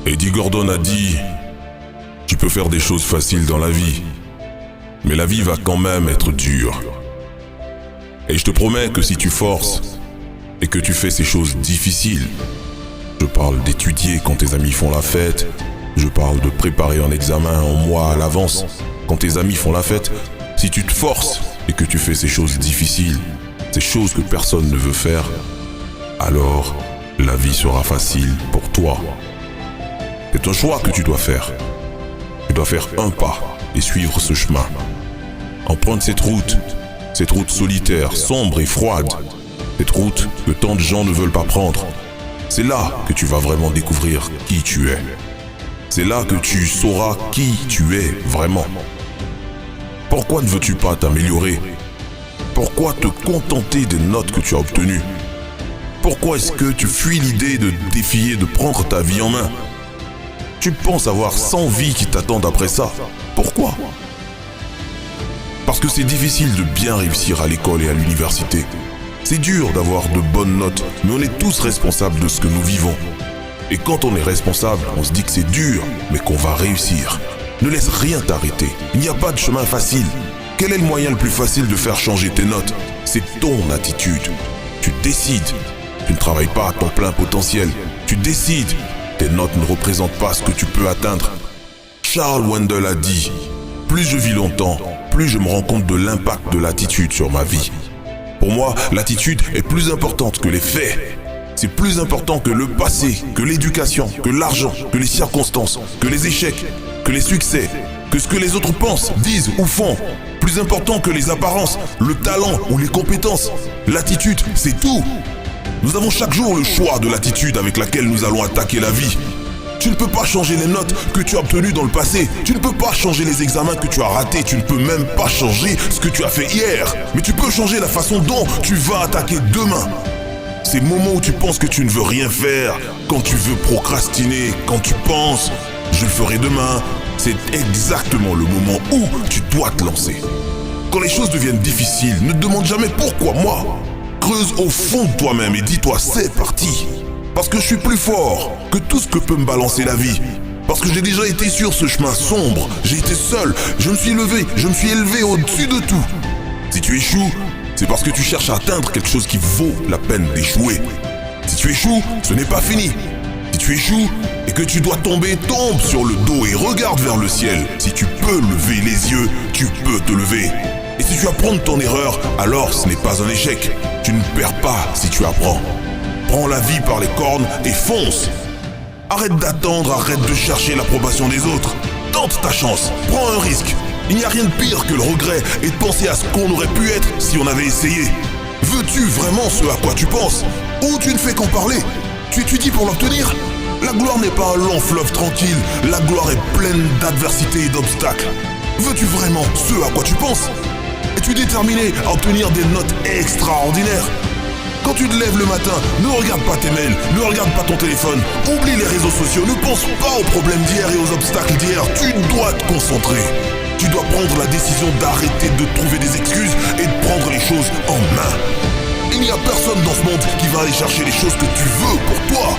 Eddie Gordon a dit « Tu peux faire des choses faciles dans la vie, mais la vie va quand même être dure. Et je te promets que si tu forces et que tu fais ces choses difficiles, je parle d'étudier quand tes amis font la fête, je parle de préparer un examen un mois à l'avance quand tes amis font la fête, si tu te forces et que tu fais ces choses difficiles, ces choses que personne ne veut faire, alors la vie sera facile pour toi. C'est un choix que tu dois faire. Tu dois faire un pas et suivre ce chemin. Emprunte cette route solitaire, sombre et froide, cette route que tant de gens ne veulent pas prendre. C'est là que tu vas vraiment découvrir qui tu es. C'est là que tu sauras qui tu es vraiment. Pourquoi ne veux-tu pas t'améliorer? Pourquoi te contenter des notes que tu as obtenues? Pourquoi est-ce que tu fuis l'idée de défier, de prendre ta vie en main? Tu penses avoir 100 vies qui t'attendent après ça. Pourquoi? Parce que c'est difficile de bien réussir à l'école et à l'université. C'est dur d'avoir de bonnes notes, mais on est tous responsables de ce que nous vivons. Et quand on est responsable, on se dit que c'est dur, mais qu'on va réussir. Ne laisse rien t'arrêter. Il n'y a pas de chemin facile. Quel est le moyen le plus facile de faire changer tes notes? C'est ton attitude. Tu décides. Tu ne travailles pas à ton plein potentiel. Tu décides. Tes notes ne représentent pas ce que tu peux atteindre. Charles Wendell a dit « Plus je vis longtemps, plus je me rends compte de l'impact de l'attitude sur ma vie. » Pour moi, l'attitude est plus importante que les faits. C'est plus important que le passé, que l'éducation, que l'argent, que les circonstances, que les échecs, que les succès, que ce que les autres pensent, disent ou font. Plus important que les apparences, le talent ou les compétences. L'attitude, c'est tout. Nous avons chaque jour le choix de l'attitude avec laquelle nous allons attaquer la vie. Tu ne peux pas changer les notes que tu as obtenues dans le passé. Tu ne peux pas changer les examens que tu as ratés. Tu ne peux même pas changer ce que tu as fait hier. Mais tu peux changer la façon dont tu vas attaquer demain. Ces moments où tu penses que tu ne veux rien faire, quand tu veux procrastiner, quand tu penses « je le ferai demain », c'est exactement le moment où tu dois te lancer. Quand les choses deviennent difficiles, ne te demande jamais « pourquoi moi ?» Creuse au fond de toi-même et dis-toi « c'est parti ». Parce que je suis plus fort que tout ce que peut me balancer la vie. Parce que j'ai déjà été sur ce chemin sombre, j'ai été seul, je me suis levé, je me suis élevé au-dessus de tout. Si tu échoues, c'est parce que tu cherches à atteindre quelque chose qui vaut la peine d'échouer. Si tu échoues, ce n'est pas fini. Si tu échoues et que tu dois tomber, tombe sur le dos et regarde vers le ciel. Si tu peux lever les yeux, tu peux te lever. Et si tu apprends de ton erreur, alors ce n'est pas un échec. Tu ne perds pas si tu apprends. Prends la vie par les cornes et fonce. Arrête d'attendre, arrête de chercher l'approbation des autres. Tente ta chance, prends un risque. Il n'y a rien de pire que le regret et de penser à ce qu'on aurait pu être si on avait essayé. Veux-tu vraiment ce à quoi tu penses? Ou tu ne fais qu'en parler? Tu étudies pour l'obtenir? La gloire n'est pas un long fleuve tranquille, la gloire est pleine d'adversités et d'obstacles. Veux-tu vraiment ce à quoi tu penses? Es-tu déterminé à obtenir des notes extraordinaires? Quand tu te lèves le matin, ne regarde pas tes mails, ne regarde pas ton téléphone, oublie les réseaux sociaux, ne pense pas aux problèmes d'hier et aux obstacles d'hier, tu dois te concentrer. Tu dois prendre la décision d'arrêter de trouver des excuses et de prendre les choses en main. Il n'y a personne dans ce monde qui va aller chercher les choses que tu veux pour toi.